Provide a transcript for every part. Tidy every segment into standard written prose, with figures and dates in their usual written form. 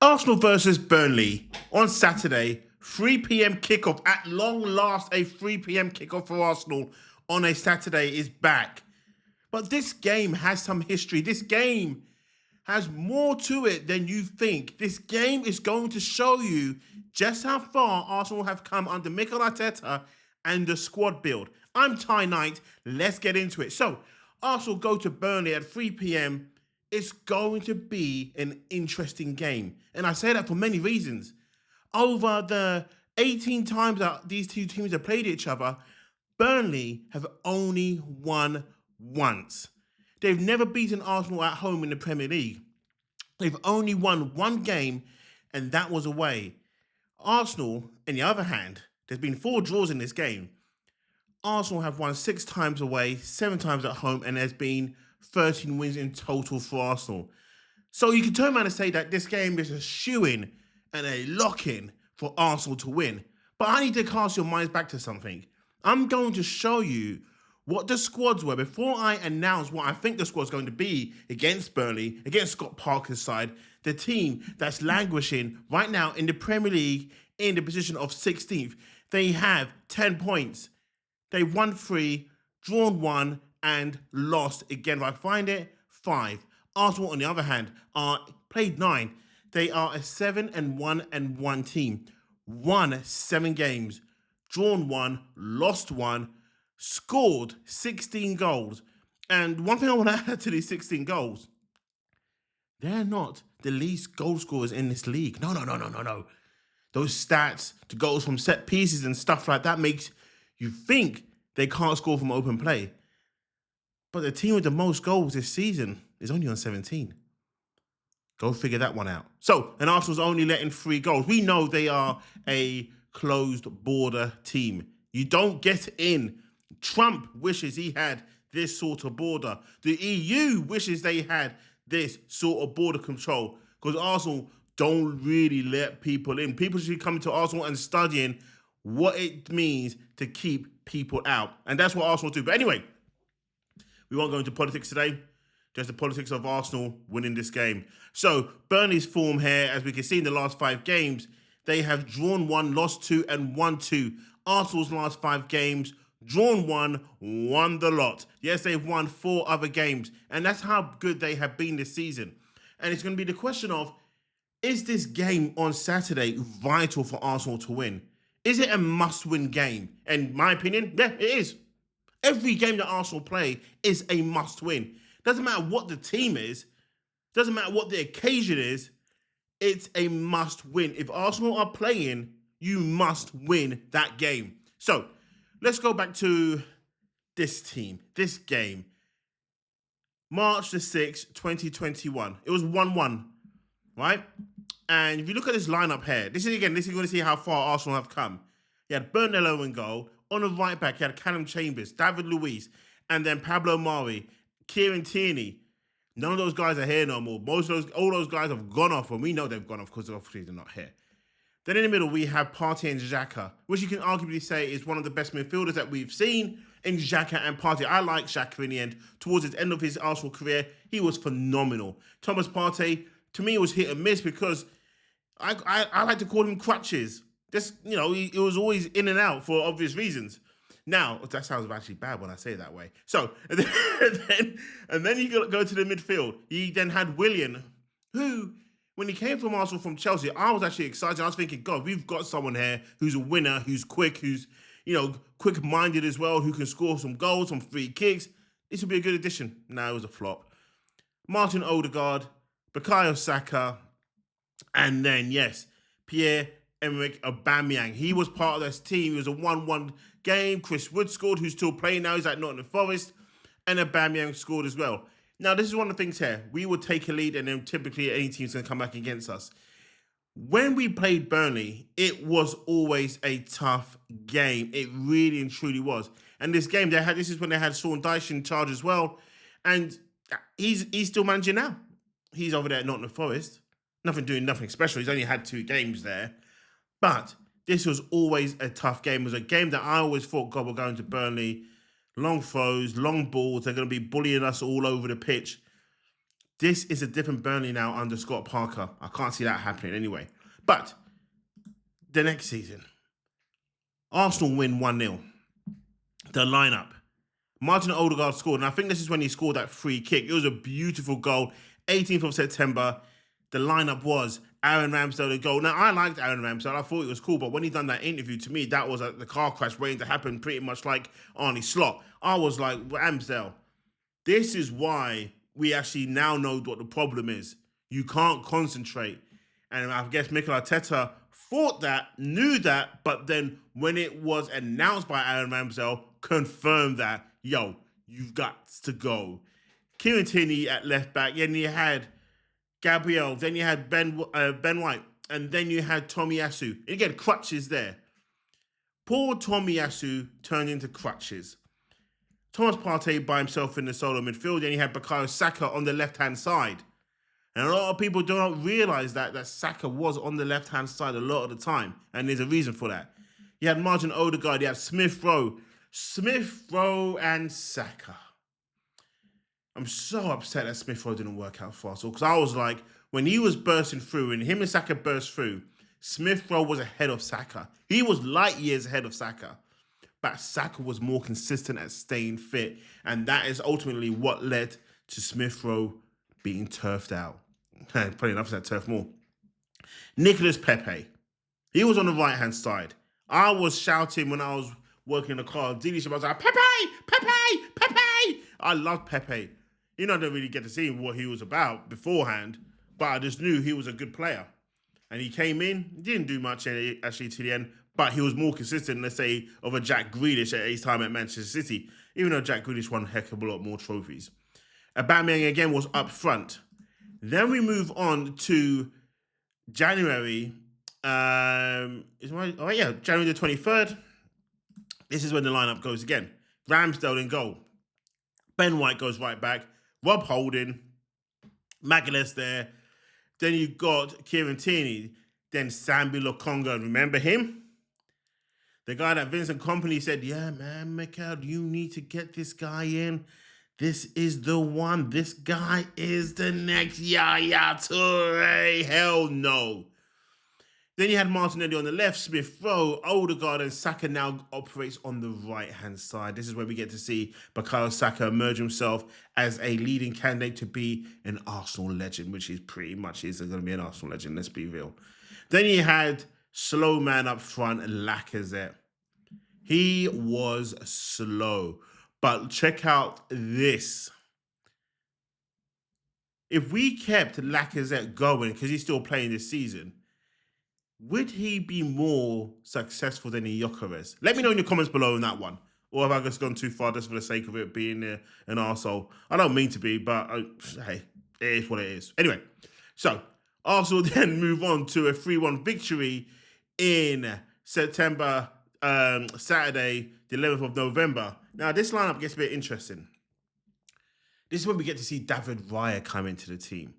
Arsenal versus Burnley on Saturday, 3 p.m. kickoff. At long last, a 3 p.m. kickoff for Arsenal on a Saturday is back. But this game has some history. This game has more to it than you think. This game is going to show you just how far Arsenal have come under Mikel Arteta and the squad build. I'm Ty Knight. Let's get into it. So, Arsenal go to Burnley at 3 p.m. It's going to be an interesting game. And I say that for many reasons. Over the 18 times that these two teams have played each other, Burnley have only won once. They've never beaten Arsenal at home in the Premier League. They've only won one game, and that was away. Arsenal, on the other hand, there's been 4 draws in this game. Arsenal have won 6 times away, 7 times at home, and there's been 13 wins in total for Arsenal. So you can turn around and say that this game is a shoo-in and a lock-in for Arsenal to win. But I need to cast your minds back to something. I'm going to show you what the squads were before I announce what I think the squad's going to be against Burnley, against Scott Parker's side, the team that's languishing right now in the Premier League in the position of 16th. They have 10 points. They won 3, drawn 1, and lost again. If I find it, 5. Arsenal, on the other hand, are played 9. They are a 7-1-1 team. Won 7 games, drawn 1, lost 1, scored 16 goals. And one thing I want to add to these 16 goals, they're not the least goal scorers in this league. No. Those stats, the goals from set pieces and stuff like that makes you think they can't score from open play. But the team with the most goals this season is only on 17. Go figure that one out. So, and Arsenal's only letting 3 goals. We know they are a closed border team. You don't get in. Trump wishes he had this sort of border. The EU wishes they had this sort of border control because Arsenal don't really let people in. People should be coming to Arsenal and studying what it means to keep people out. And that's what Arsenal do. But anyway, we won't go into politics today, just the politics of Arsenal winning this game. So, Burnley's form here, as we can see in the last 5 games, they have drawn 1, lost 2, and won 2. Arsenal's last 5 games, drawn 1, won the lot. Yes, they've won 4 other games, and that's how good they have been this season. And it's going to be the question of, is this game on Saturday vital for Arsenal to win? Is it a must-win game? In my opinion, yeah, it is. Every game that Arsenal play is a must-win. Doesn't matter what the team is. Doesn't matter what the occasion is. It's a must-win. If Arsenal are playing, you must win that game. So, let's go back to this team, this game. March the 6th, 2021. It was 1-1, right? And if you look at this lineup here, this is going to see how far Arsenal have come. You had Bernardo in goal. On the right back, you had Callum Chambers, David Luiz, and then Pablo Mari, Kieran Tierney. None of those guys are here no more. All those guys have gone off, and we know they've gone off because obviously they're not here. Then in the middle, we have Partey and Xhaka, which you can arguably say is one of the best midfielders that we've seen in Xhaka and Partey. I like Xhaka in the end. Towards the end of his Arsenal career, he was phenomenal. Thomas Partey, to me, was hit and miss because I like to call him crutches. Just, he was always in and out for obvious reasons. Now, that sounds actually bad when I say it that way. So, and then you go to the midfield. You then had Willian, who, when he came from Arsenal from Chelsea, I was actually excited. I was thinking, God, we've got someone here who's a winner, who's quick, who's, quick-minded as well, who can score some goals, some free kicks. This would be a good addition. No, it was a flop. Martin Odegaard, Bukayo Saka, and then, yes, Pierre-Emerick Aubameyang. He was part of this team. It was a 1-1 game. Chris Wood scored, who's still playing now. He's at Nottingham Forest. And Aubameyang scored as well. Now, this is one of the things here. We would take a lead, and then typically any team's going to come back against us. When we played Burnley, it was always a tough game. It really and truly was. And this game, this is when they had Sean Dyche in charge as well. And he's still managing now. He's over there at Nottingham Forest. Doing nothing special. He's only had 2 games there. But this was always a tough game. It was a game that I always thought, God, we're going to Burnley. Long throws, long balls. They're going to be bullying us all over the pitch. This is a different Burnley now under Scott Parker. I can't see that happening anyway. But the next season, Arsenal win 1-0. The lineup. Martin Odegaard scored, and I think this is when he scored that free kick. It was a beautiful goal. 18th of September. The lineup was Aaron Ramsdale the goal. Now, I liked Aaron Ramsdale. I thought it was cool, but when he done that interview, to me, that was the car crash waiting to happen, pretty much like Arnie Slot. I was like, Ramsdale, this is why we actually now know what the problem is. You can't concentrate. And I guess Mikel Arteta thought that, knew that, but then when it was announced by Aaron Ramsdale, confirmed that, yo, you've got to go. Kieran Tierney at left back, then you had Gabriel, then you had Ben White, and then you had Tomiyasu. Again, crutches there. Poor Tomiyasu turned into crutches. Thomas Partey by himself in the solo midfield, then you had Bukayo Saka on the left-hand side. And a lot of people do not realise that Saka was on the left-hand side a lot of the time, and there's a reason for that. You had Martin Odegaard, you had Smith Rowe and Saka. I'm so upset that Smith Rowe didn't work out for us all, because I was like, when he was bursting through, and him and Saka burst through, Smith Rowe was ahead of Saka. He was light years ahead of Saka. But Saka was more consistent at staying fit, and that is ultimately what led to Smith Rowe being turfed out. Probably enough for that Turf Moor. Nicolas Pepe. He was on the right-hand side. I was shouting when I was working in the car. Dealership, I was like, Pepe! Pepe! Pepe! I loved Pepe. I didn't really get to see what he was about beforehand, but I just knew he was a good player. And he came in, didn't do much actually to the end, but he was more consistent, let's say, of a Jack Grealish at his time at Manchester City, even though Jack Grealish won a heck of a lot more trophies. Aubameyang again was up front. Then we move on to January. January the 23rd. This is when the lineup goes again. Ramsdale in goal. Ben White goes right back. Rob Holding. Magalhaes there. Then you got Kieran Tierney. Then Sambi Lokonga. Remember him? The guy that Vincent Kompany said, yeah, man, Mikel, you need to get this guy in. This is the one. This guy is the next Yaya Toure. Hell no. Then you had Martinelli on the left, Smith Rowe, Odegaard, and Saka now operates on the right-hand side. This is where we get to see Bukayo Saka emerge himself as a leading candidate to be an Arsenal legend, which is pretty much going to be an Arsenal legend, let's be real. Then you had slow man up front, Lacazette. He was slow. But check out this. If we kept Lacazette going, because he's still playing this season, would he be more successful than Gyökeres? Let me know in the comments below on that one. Or have I just gone too far just for the sake of it being an arsehole? I don't mean to be, but hey, it is what it is. Anyway, so Arsenal then move on to a 3-1 victory in September, Saturday, the 11th of November. Now, this lineup gets a bit interesting. This is when we get to see David Raya come into the team.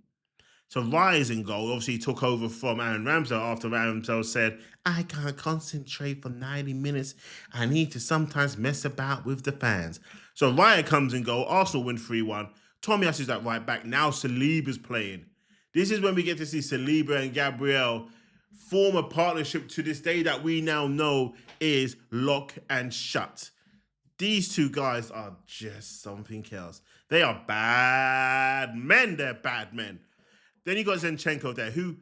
So Raya's in goal. Obviously, he took over from Aaron Ramsdale after Ramsdale said, I can't concentrate for 90 minutes. I need to sometimes mess about with the fans. So Raya comes in goal. Arsenal win 3-1. Tomiyasu's at right back. Now Saliba's playing. This is when we get to see Saliba and Gabriel form a partnership to this day that we now know is lock and shut. These two guys are just something else. They are bad men. They're bad men. Then you got Zinchenko there, who,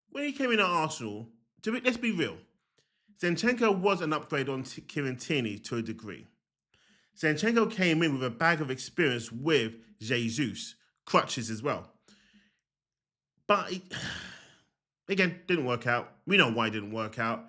when he came in at Arsenal, let's be real, Zinchenko was an upgrade on Kieran Tierney to a degree. Zinchenko came in with a bag of experience with Jesus, crutches as well. But, again, didn't work out. We know why it didn't work out.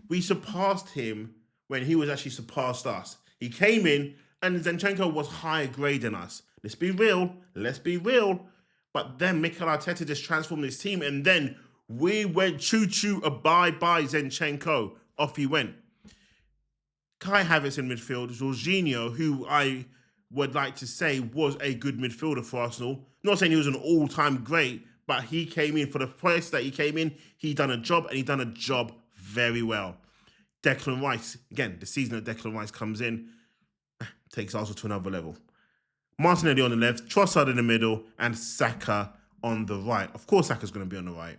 We surpassed him when he was actually surpassed us. He came in, and Zinchenko was higher grade than us. Let's be real. Let's be real. But then Mikel Arteta just transformed his team, and then we went choo-choo, bye-bye Zinchenko. Off he went. Kai Havertz in midfield, Jorginho, who I would like to say was a good midfielder for Arsenal. Not saying he was an all-time great, but he came in for the price that he came in. He done a job, and he done a job very well. Declan Rice, again, the season that Declan Rice comes in, takes Arsenal to another level. Martinelli on the left, Trossard in the middle, and Saka on the right. Of course, Saka's going to be on the right.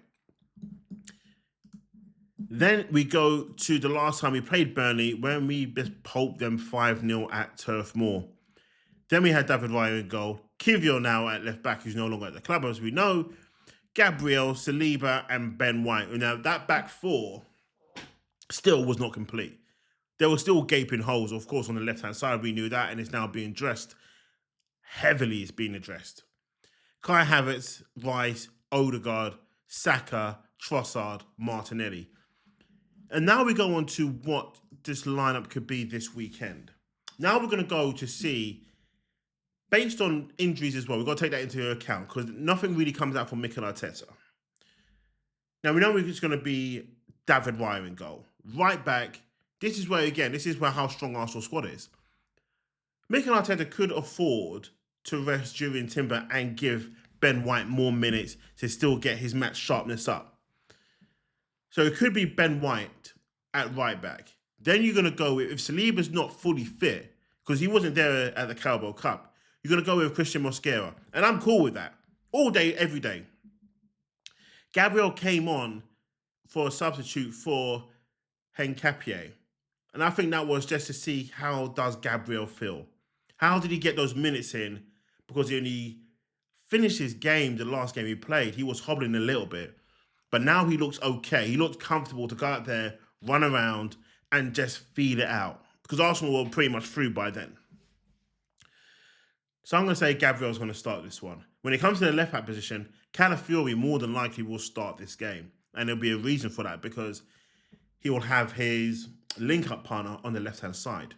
Then we go to the last time we played Burnley when we just pulped them 5-0 at Turf Moor. Then we had David Raya in goal. Kivio now at left back, who's no longer at the club, as we know. Gabriel, Saliba, and Ben White. Now, that back four still was not complete. There were still gaping holes, of course, on the left-hand side. We knew that, and it's now being addressed. Heavily it's being addressed. Kai Havertz, Rice, Odegaard, Saka, Trossard, Martinelli. And now we go on to what this lineup could be this weekend. Now we're going to go to see, based on injuries as well, we've got to take that into account because nothing really comes out from Mikel Arteta. Now we know it's going to be David Raya in goal. Right back, this is where how strong Arsenal squad is. Mikel Arteta could afford to rest Julian Timber and give Ben White more minutes to still get his match sharpness up. So it could be Ben White at right back. Then you're going to go with, if Saliba's not fully fit, because he wasn't there at the Carabao Cup, you're going to go with Christian Mosquera. And I'm cool with that. All day, every day. Gabriel came on for a substitute for Nketiah. And I think that was just to see how does Gabriel feel. How did he get those minutes in? Because when he finished his game, the last game he played, he was hobbling a little bit. But now he looks okay. He looks comfortable to go out there, run around, and just feel it out. Because Arsenal were pretty much through by then. So I'm going to say Gabriel's going to start this one. When it comes to the left-back position, Calafiori more than likely will start this game. And there'll be a reason for that because he will have his link-up partner on the left-hand side.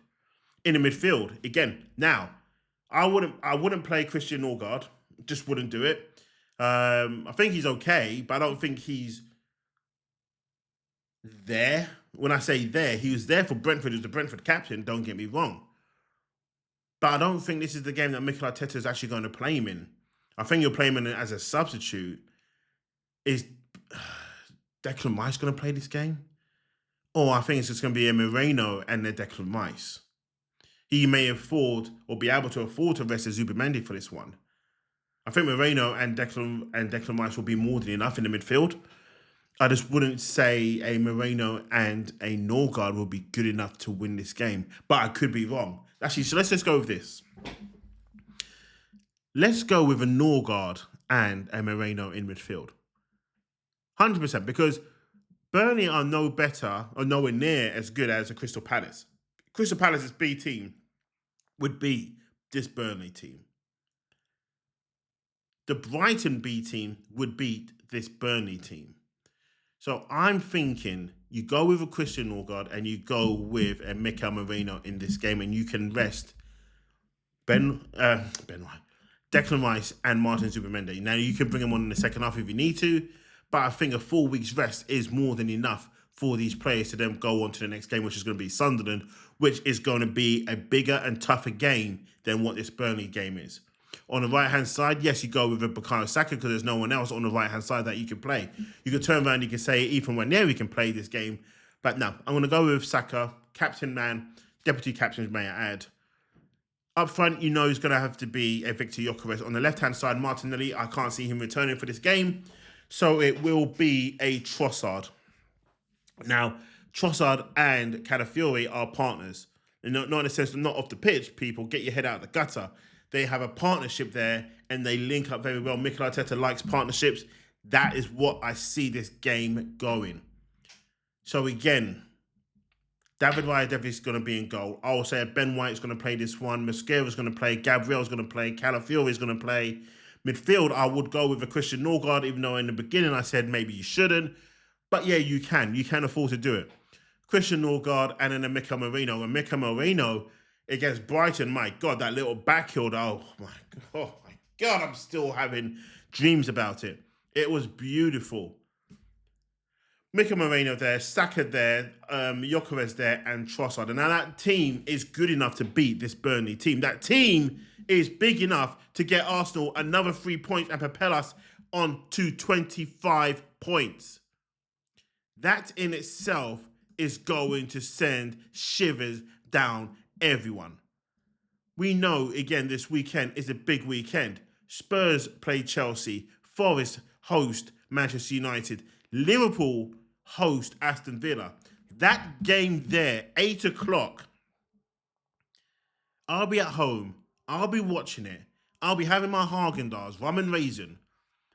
In the midfield, again, now, I wouldn't play Christian Norgard. Just wouldn't do it. I think he's okay, but I don't think he's there. When I say there, he was there for Brentford. He was the Brentford captain, don't get me wrong. But I don't think this is the game that Mikel Arteta is actually going to play him in. I think you'll play him in as a substitute. Is Declan Rice going to play this game? Or I think it's just going to be a Moreno and a Declan Rice. He may afford or be able to afford to rest a Zubimendi for this one. I think Moreno and Declan Rice will be more than enough in the midfield. I just wouldn't say a Moreno and a Norgard will be good enough to win this game. But I could be wrong. Actually, so let's just go with this. Let's go with a Norgard and a Moreno in midfield. 100%, because Burnley are no better or nowhere near as good as a Crystal Palace. Crystal Palace's B team would beat this Burnley team. The Brighton B team would beat this Burnley team. So I'm thinking you go with a Christian Norgard and you go with a Mikel Moreno in this game, and you can rest Ben White, Declan Rice, and Martin Zubimendi. Now you can bring them on in the second half if you need to, but I think a 4 weeks rest is more than enough for these players to then go on to the next game, which is going to be Sunderland, which is going to be a bigger and tougher game than what this Burnley game is. On the right-hand side, yes, you go with a Bukayo Saka because there's no one else on the right-hand side that you can play. You can turn around and you can say Ethan Nwaneri can play this game. But no, I'm going to go with Saka, captain man, deputy captain, may I add. Up front, you know he's going to have to be a Victor Gyökeres. On the left-hand side, Martinelli, I can't see him returning for this game. So it will be a Trossard. Now, Trossard and Calafiori are partners. And not in the sense of not off the pitch, people, get your head out of the gutter. They have a partnership there and they link up very well. Mikel Arteta likes partnerships. That is what I see this game going. So again, David Raya definitely is going to be in goal. I will say Ben White is going to play this one. Mosquera is going to play. Gabriel is going to play. Calafiori is going to play. Midfield, I would go with a Christian Norgard, even though in the beginning I said maybe you shouldn't. But yeah, you can. You can afford to do it. Christian Norgard and then a Mikel Moreno. And Mikel Moreno against Brighton, my God, that little backheel, oh my God, I'm still having dreams about it. It was beautiful. Mikel Moreno there, Saka there, Gyökeres there, and Trossard. And now that team is good enough to beat this Burnley team. That team is big enough to get Arsenal another 3 points and propel us on to 25 points. That in itself is going to send shivers down everyone. We know, again, this weekend is a big weekend. Spurs play Chelsea. Forest host Manchester United. Liverpool host Aston Villa. That game there, 8 o'clock, I'll be at home. I'll be watching it. I'll be having my Haagen-Dazs, rum and raisin,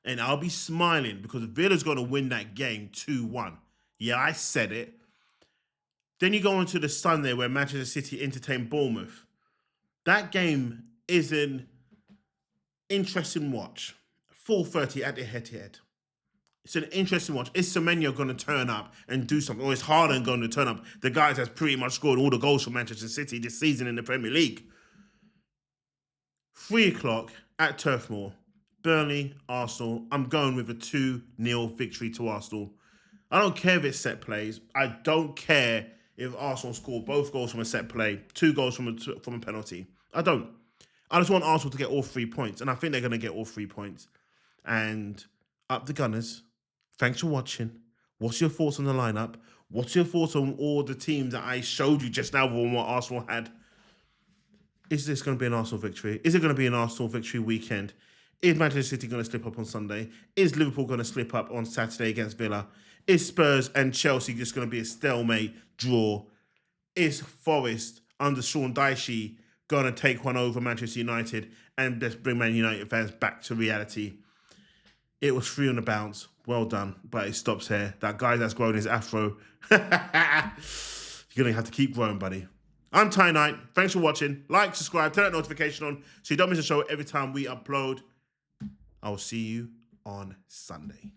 and I'll be smiling because Villa's going to win that game 2-1. Yeah, I said it. Then you go on to the Sunday where Manchester City entertain Bournemouth. That game is an interesting watch. 4:30 at the Etihad. It's an interesting watch. Is Semenyo going to turn up and do something? Or is Haaland going to turn up? The guy that's pretty much scored all the goals for Manchester City this season in the Premier League. 3 o'clock at Turf Moor. Burnley, Arsenal. I'm going with a 2-0 victory to Arsenal. I don't care if it's set plays. I don't care if Arsenal score both goals from a set play, 2 goals from a penalty. I don't. I just want Arsenal to get all 3 points, and I think they're going to get all 3 points. And up the Gunners. Thanks for watching. What's your thoughts on the lineup? What's your thoughts on all the teams that I showed you just now on what Arsenal had? Is this going to be an Arsenal victory? Is it going to be an Arsenal victory weekend? Is Manchester City going to slip up on Sunday? Is Liverpool going to slip up on Saturday against Villa? Is Spurs and Chelsea just going to be a stalemate draw? Is Forest under Sean Dyche going to take one over Manchester United and just bring Man United fans back to reality? It was 3 on the bounce. Well done. But it stops here. That guy that's growing his afro. You're going to have to keep growing, buddy. I'm Ty Knight. Thanks for watching. Like, subscribe, turn that notification on so you don't miss a show every time we upload. I will see you on Sunday.